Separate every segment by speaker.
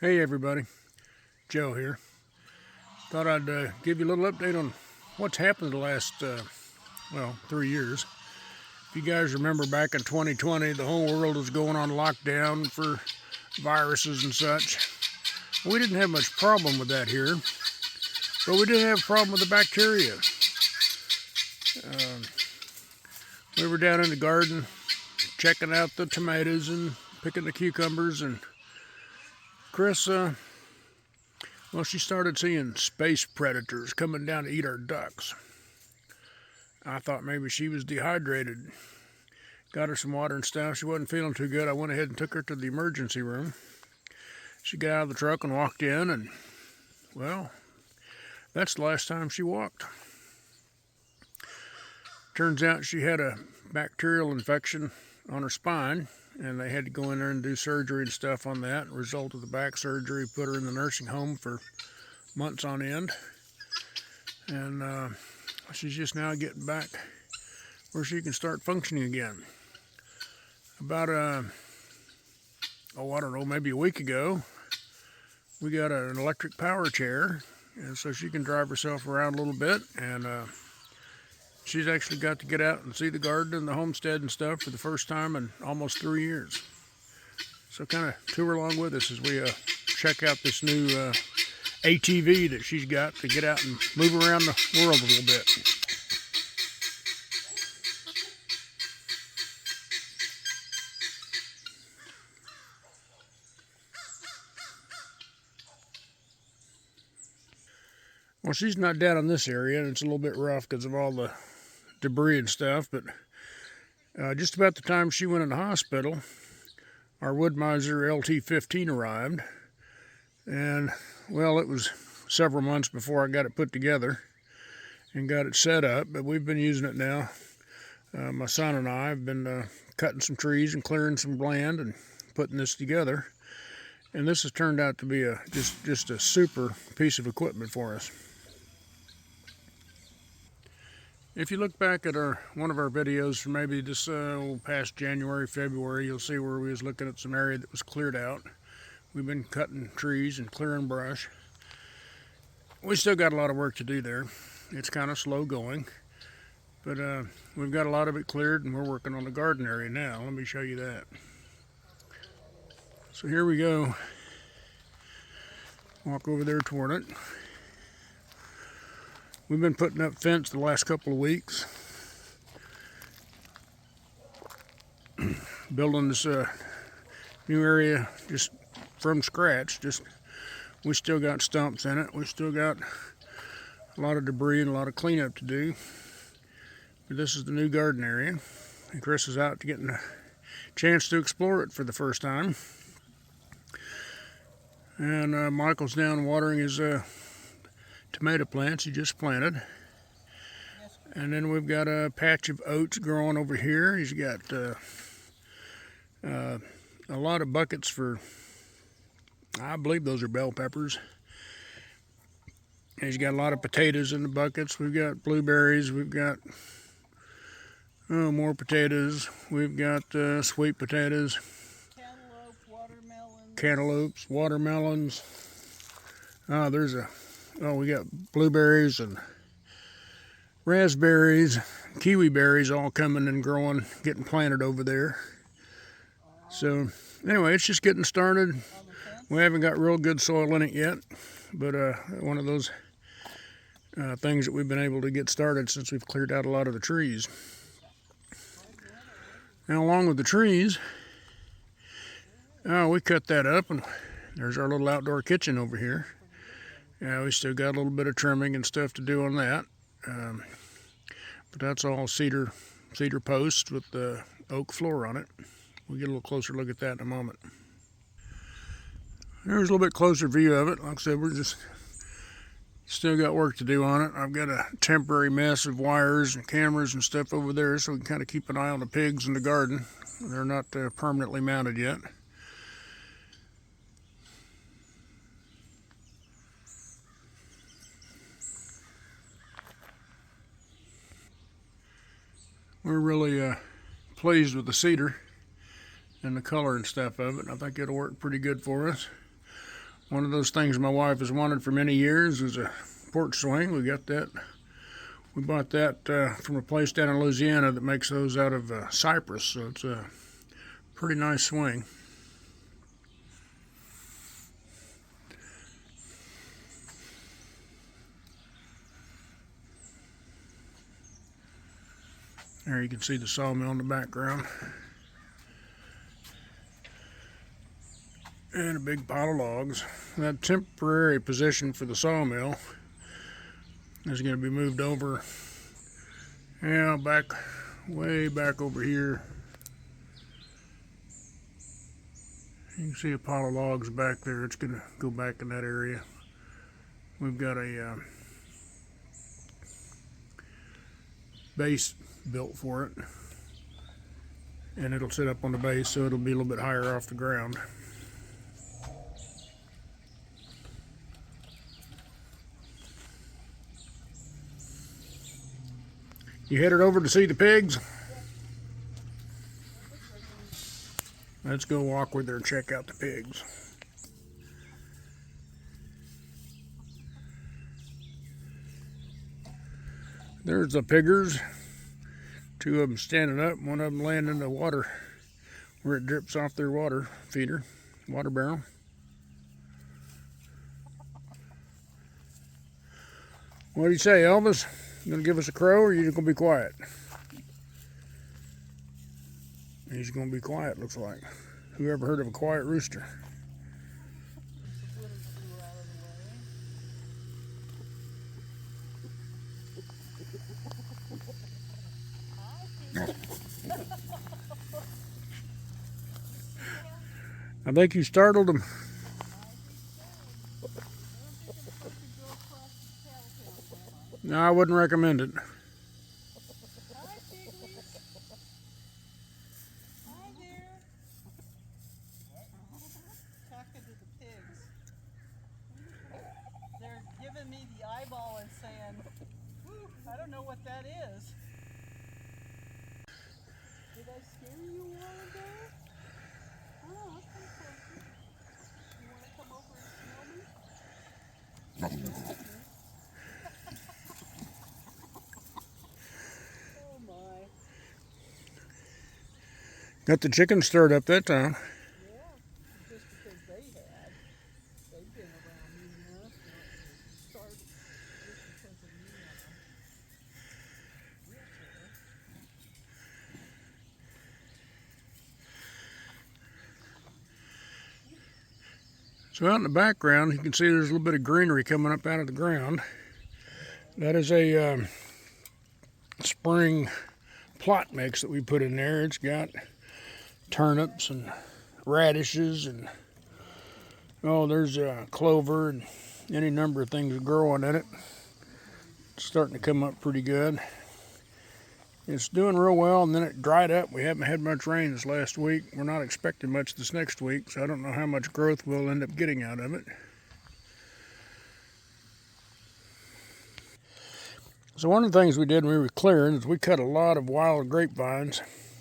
Speaker 1: Hey everybody, Joe here. Thought I'd give you a little update on what's happened the last, 3 years. If you guys remember back in 2020, the whole world was going on lockdown for viruses and such. We didn't have much problem with that here, but we did have a problem with the bacteria. Uh, we were down in the garden checking out the tomatoes and picking the cucumbers, and Kris, she started seeing space predators coming down to eat our ducks. I thought maybe she was dehydrated. Got her some water and stuff. She wasn't feeling too good. I went ahead and took her to the emergency room. She got out of the truck and walked in, and, well, that's the last time she walked. Turns out she had a bacterial infection on her spine, and they had to go in there and do surgery and stuff on that. Result of the back surgery, put her in the nursing home for months on end. And she's just now getting back where she can start functioning again. About, maybe a week ago, we got an electric power chair, and so she can drive herself around a little bit, and she's actually got to get out and see the garden and the homestead and stuff for the first time in almost 3 years. So kind of tour along with us as we check out this new ATV that she's got to get out and move around the world a little bit. Well, she's not down in this area, and it's a little bit rough because of all the debris and stuff, but just about the time she went in the hospital, our wood miser LT-15 arrived, and, well, it was several months before I got it put together and got it set up, but we've been using it now. My son and I have been cutting some trees and clearing some land and putting this together, and this has turned out to be just a super piece of equipment for us. If you look back at one of our videos from maybe this past January, February, you'll see where we was looking at some area that was cleared out. We've been cutting trees and clearing brush. We still got a lot of work to do there. It's kind of slow going, but we've got a lot of it cleared, and we're working on the garden area now. Let me show you that. So here we go. Walk over there toward it. We've been putting up fence the last couple of weeks. Building this new area just from scratch. We still got stumps in it. We still got a lot of debris and a lot of cleanup to do. But this is the new garden area. And Kris is out to getting a chance to explore it for the first time. And Michael's down watering his tomato plants he just planted. And then we've got a patch of oats growing over here. He's got a lot of buckets for, I believe those are bell peppers. And he's got a lot of potatoes in the buckets. We've got blueberries. We've got more potatoes. We've got sweet potatoes. Cantaloupes, watermelons. We got blueberries and raspberries, kiwi berries all coming and growing, getting planted over there. So anyway, it's just getting started. We haven't got real good soil in it yet, but one of those things that we've been able to get started since we've cleared out a lot of the trees. Now, along with the trees, we cut that up, and there's our little outdoor kitchen over here. We still got a little bit of trimming and stuff to do on that, but that's all cedar posts with the oak floor on it. We'll get a little closer look at that in a moment. There's a little bit closer view of it. Like I said, we're just still got work to do on it. I've got a temporary mess of wires and cameras and stuff over there, so we can kind of keep an eye on the pigs in the garden. They're not permanently mounted yet. We're really pleased with the cedar and the color and stuff of it. I think it'll work pretty good for us. One of those things my wife has wanted for many years is a porch swing. We got that. We bought that from a place down in Louisiana that makes those out of cypress, so it's a pretty nice swing. There you can see the sawmill in the background. And a big pile of logs. That temporary position for the sawmill is going to be moved over, way back over here. You can see a pile of logs back there. It's going to go back in that area. We've got a base built for it, and it'll sit up on the base, so it'll be a little bit higher off the ground. You headed over to see the pigs? Let's go walk with her and check out the pigs. There's the piggers. Two of them standing up, one of them laying in the water where it drips off their water feeder, water barrel. What do you say, Elvis? You gonna give us a crow, or are you just gonna be quiet? He's gonna be quiet, looks like. Who ever heard of a quiet rooster? I think you startled him. No, I wouldn't recommend it.
Speaker 2: Hi, piggies. Hi there. Talking to the pigs. They're giving me the eyeball and saying, "Whew, I don't know what that is." Did I scare you a while ago? Oh, I'll come closer. You want to come over and smell me? Oh my.
Speaker 1: Got the chickens stirred up that time.
Speaker 2: Yeah, just because they've been around me enough, started just because of me on a wheelchair.
Speaker 1: So out in the background, you can see there's a little bit of greenery coming up out of the ground. That is a spring plot mix that we put in there. It's got turnips and radishes and there's clover and any number of things growing in it. It's starting to come up pretty good. It's doing real well, and then it dried up. We haven't had much rain this last week. We're not expecting much this next week, so I don't know how much growth we'll end up getting out of it. So one of the things we did when we were clearing is we cut a lot of wild grapevines.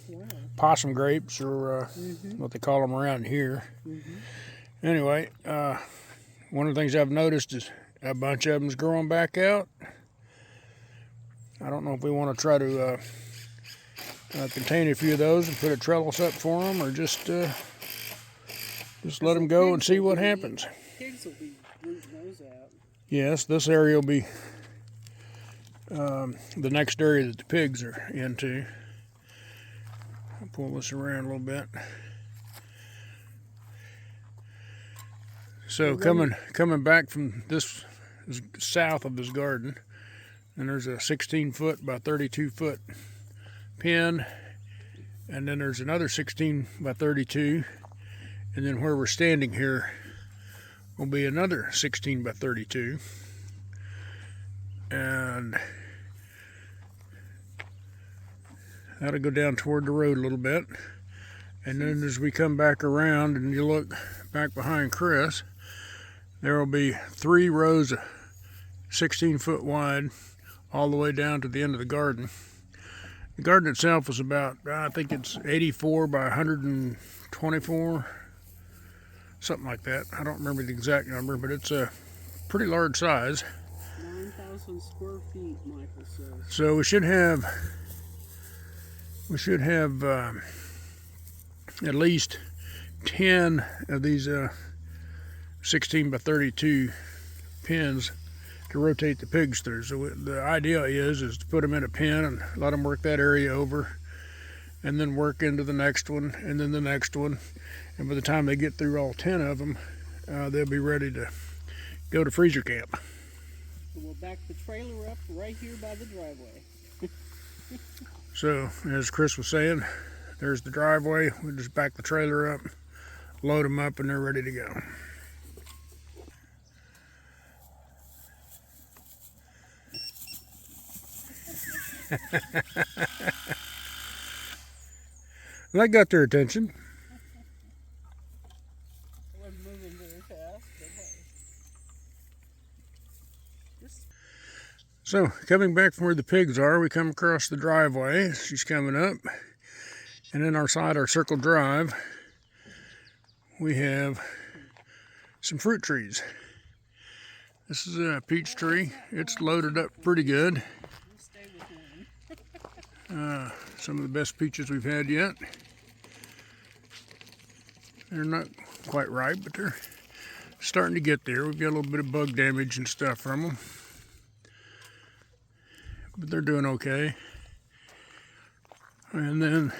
Speaker 2: Wow.
Speaker 1: Possum grapes, or what they call them around here. Anyway, one of the things I've noticed is a bunch of them's growing back out. I don't know if we want to try to contain a few of those and put a trellis up for them, or just let them go and see what happens.
Speaker 2: Pigs will be rooting those out.
Speaker 1: Yes, this area will be the next area that the pigs are into. I'll pull this around a little bit. So coming back from this south of this garden, and there's a 16-foot by 32-foot pen, and then there's another 16 by 32, and then where we're standing here will be another 16 by 32, and that'll go down toward the road a little bit. And then as we come back around and you look back behind Kris, there will be 3 rows of 16-foot wide all the way down to the end of the garden. The garden itself is about, I think it's 84 by 124, something like that. I don't remember the exact number, but it's a pretty large size.
Speaker 2: 9,000 square feet, Michael says.
Speaker 1: So we should have at least 10 of these 16 by 32 pins to rotate the pigs through. So the idea is to put them in a pen and let them work that area over, and then work into the next one, and then the next one. And by the time they get through all 10 of them, they'll be ready to go to freezer camp.
Speaker 2: So we'll back the trailer up right here by the driveway.
Speaker 1: So, as Kris was saying, there's the driveway. We'll just back the trailer up, load them up, and they're ready to go. That got their attention.
Speaker 2: I wasn't moving very fast, but hey.
Speaker 1: So, coming back from where the pigs are, we come across the driveway. She's coming up. And in our circle drive, we have some fruit trees. This is a peach tree. It's loaded up pretty good.
Speaker 2: We'll stay with one.
Speaker 1: Some of the best peaches we've had yet. They're not quite ripe, but they're starting to get there. We've got a little bit of bug damage and stuff from them, but they're doing okay. And then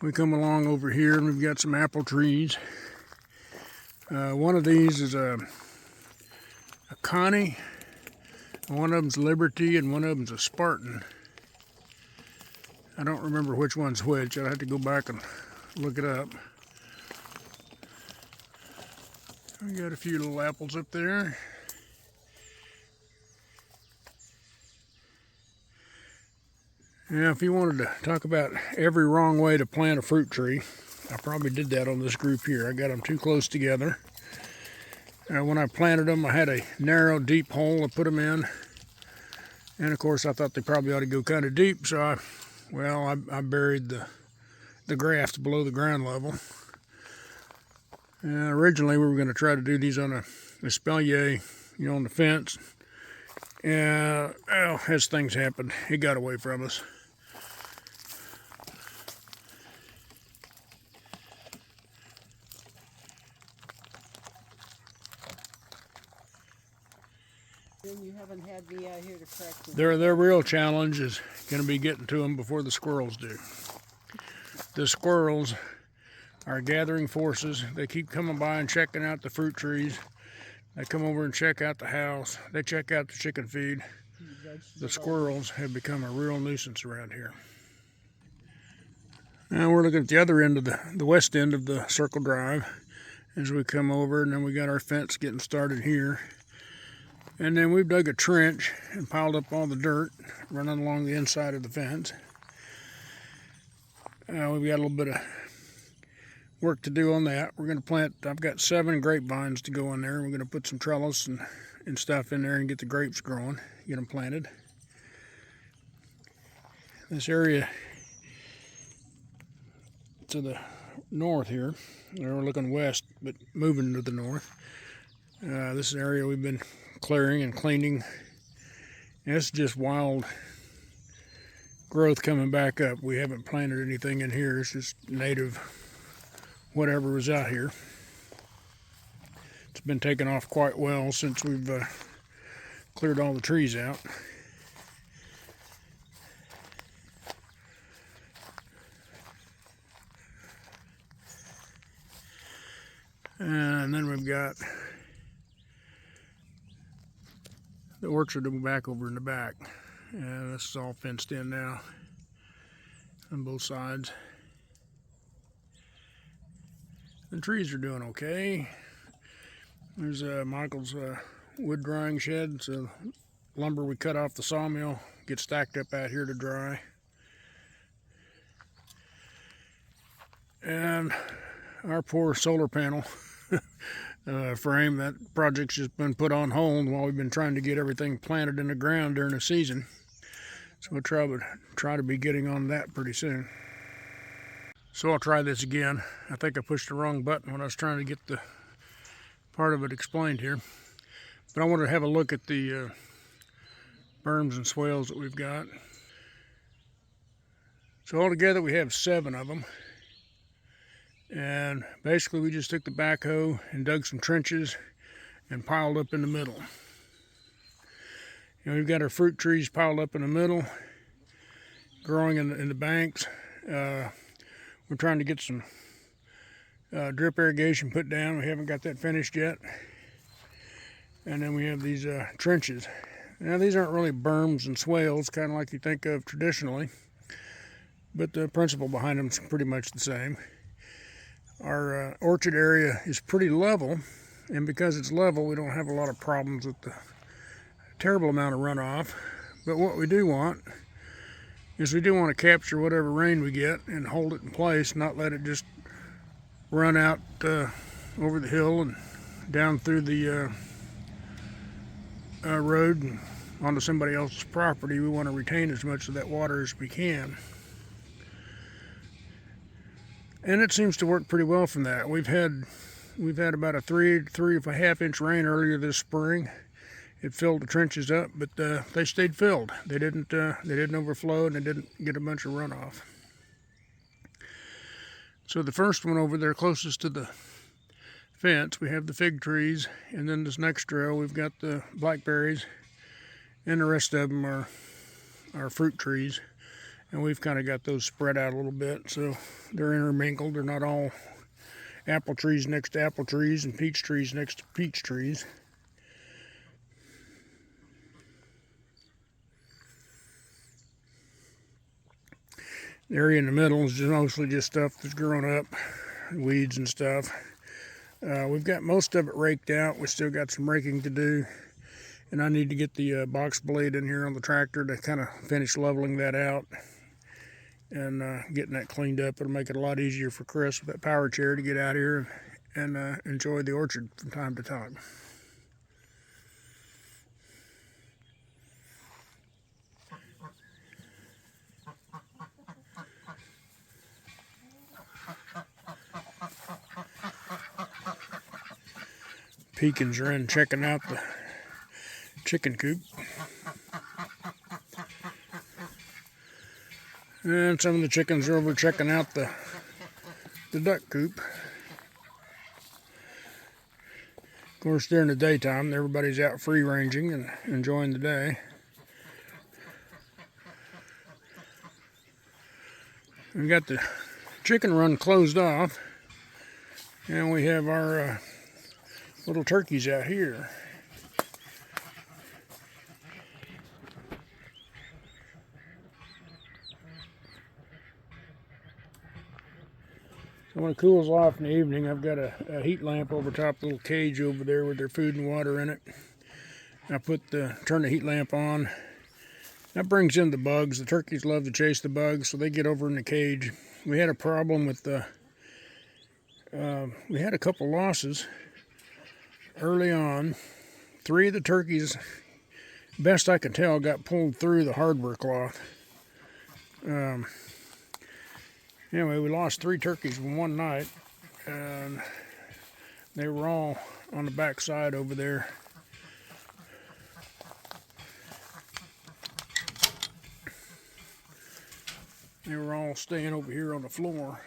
Speaker 1: we come along over here and we've got some apple trees. One of these is a Connie, one of them's Liberty, and one of them's a Spartan. I don't remember which one's which. I'll have to go back and look it up. We got a few little apples up there. Now, if you wanted to talk about every wrong way to plant a fruit tree, I probably did that on this group here. I got them too close together. When I planted them, I had a narrow, deep hole to put them in. And of course, I thought they probably ought to go kind of deep, so I buried the graft below the ground level. Originally, we were going to try to do these on a espalier, on the fence. And as things happened, it got away from us.
Speaker 2: Then you haven't had me out here to crack them.
Speaker 1: Their real challenge is going to be getting to them before the squirrels do. The squirrels are gathering forces. They keep coming by and checking out the fruit trees. They come over and check out the house. They check out the chicken feed. The squirrels have become a real nuisance around here. Now we're looking at the other end of the west end of the circle drive as we come over, and then we got our fence getting started here. And then we've dug a trench and piled up all the dirt running along the inside of the fence. We've got a little bit of work to do on that. We're going to plant, I've got 7 grapevines to go in there. We're going to put some trellis and stuff in there and get the grapes growing, get them planted. This area to the north here, we're looking west, but moving to the north. This is an area we've been clearing and cleaning. And it's just wild growth coming back up. We haven't planted anything in here. It's just native whatever was out here. It's been taken off quite well since we've cleared all the trees out. And then we've got the orchard back over in the back. And this is all fenced in now on both sides. The trees are doing okay. There's Michael's wood drying shed. So lumber we cut off the sawmill gets stacked up out here to dry. And our poor solar panel frame, that project's just been put on hold while we've been trying to get everything planted in the ground during the season. So we'll try to be getting on that pretty soon. So I'll try this again. I think I pushed the wrong button when I was trying to get the part of it explained here. But I wanted to have a look at the berms and swales that we've got. So altogether we have 7 of them. And basically we just took the backhoe and dug some trenches and piled up in the middle. We've got our fruit trees piled up in the middle, growing in the banks. We're trying to get some drip irrigation put down. We haven't got that finished yet. And then we have these trenches. Now these aren't really berms and swales, kind of like you think of traditionally, but the principle behind them is pretty much the same. Our orchard area is pretty level, and because it's level, we don't have a lot of problems with the terrible amount of runoff. But what we do want is we do want to capture whatever rain we get and hold it in place, not let it just run out over the hill and down through the road and onto somebody else's property. We want to retain as much of that water as we can. And it seems to work pretty well from that. We've had about a 3.5 inch rain earlier this spring. It filled the trenches up, but they stayed filled. They didn't overflow, and they didn't get a bunch of runoff. So the first one over there closest to the fence, we have the fig trees, and then this next row we've got the blackberries, and the rest of them are fruit trees. And we've kind of got those spread out a little bit, so they're intermingled. They're not all apple trees next to apple trees and peach trees next to peach trees. The area in the middle is mostly just stuff that's grown up, weeds and stuff. We've got most of it raked out. We still got some raking to do, and I need to get the box blade in here on the tractor to kind of finish leveling that out and getting that cleaned up. It'll make it a lot easier for Kris with that power chair to get out here and enjoy the orchard from time to time. Pekins are in checking out the chicken coop. And some of the chickens are over checking out the duck coop. Of course, during the daytime, everybody's out free ranging and enjoying the day. We've got the chicken run closed off, and we have our little turkeys out here. So when it cools off in the evening, I've got a heat lamp over top the little cage over there with their food and water in it. I turn the heat lamp on. That brings in the bugs. The turkeys love to chase the bugs, so they get over in the cage. We had a problem with we had a couple losses early on. 3 of the turkeys, best I can tell, got pulled through the hardware cloth. Anyway, we lost 3 turkeys in one night, and they were all on the back side over there. They were all staying over here on the floor,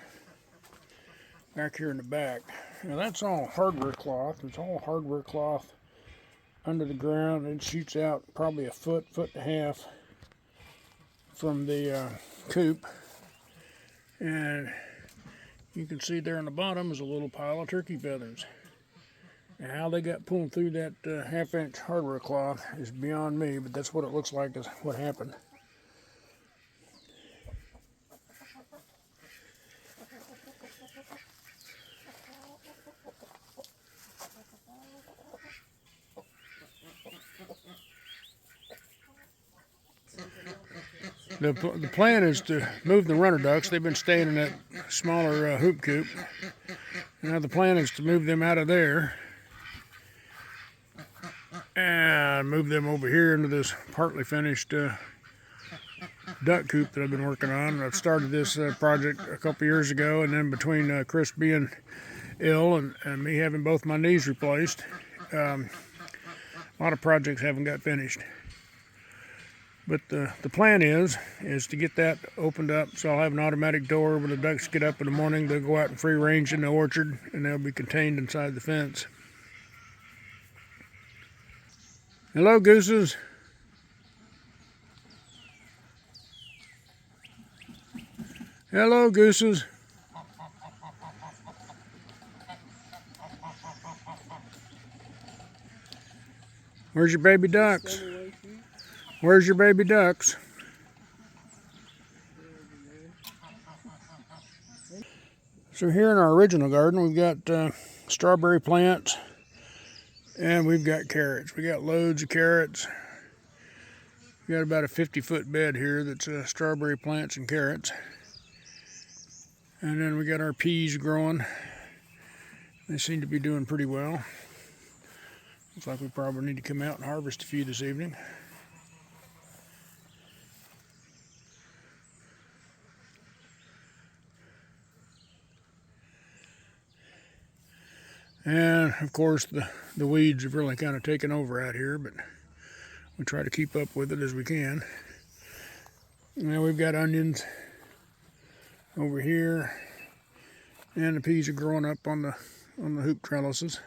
Speaker 1: back here in the back. Now that's all hardware cloth. It's all hardware cloth under the ground. It shoots out probably a foot and a half from the coop. And you can see there on the bottom is a little pile of turkey feathers. Now, how they got pulled through that half-inch hardware cloth is beyond me, but that's what it looks like is what happened. The plan is to move the runner ducks. They've been staying in that smaller hoop coop. Now the plan is to move them out of there and move them over here into this partly finished duck coop that I've been working on. I started this project a couple years ago, and then between Kris being ill and me having both my knees replaced, a lot of projects haven't got finished. But the plan is to get that opened up, so I'll have an automatic door. When the ducks get up in the morning, they'll go out and free range in the orchard, and they'll be contained inside the fence. Hello, gooses. Hello, gooses. Where's your baby ducks? Where's your baby ducks? So here in our original garden, we've got strawberry plants, and we've got carrots. We got loads of carrots. We got about a 50-foot bed here that's strawberry plants and carrots. And then we got our peas growing. They seem to be doing pretty well. Looks like we probably need to come out and harvest a few this evening. And of course the weeds have really kind of taken over out here, but we try to keep up with it as we can. Now we've got onions over here, and the peas are growing up on the hoop trellises.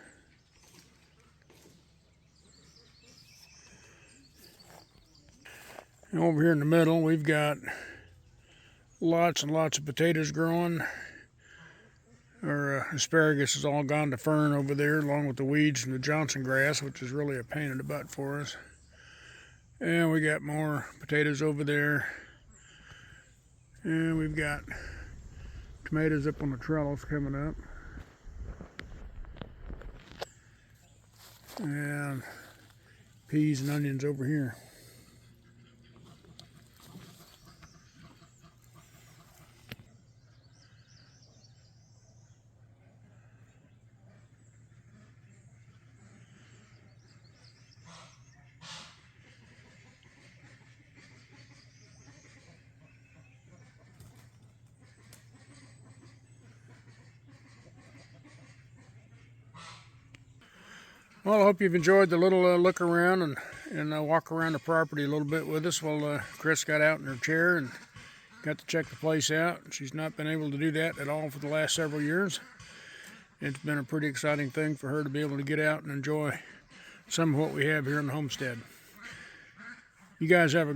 Speaker 1: And over here in the middle, we've got lots and lots of potatoes growing. Our asparagus has all gone to fern over there, along with the weeds and the Johnson grass, which is really a pain in the butt for us. And we got more potatoes over there. And we've got tomatoes up on the trellis coming up. And peas and onions over here. Well, I hope you've enjoyed the little look around and walk around the property a little bit with us while Kris got out in her chair and got to check the place out. She's not been able to do that at all for the last several years. It's been a pretty exciting thing for her to be able to get out and enjoy some of what we have here in the homestead. You guys have a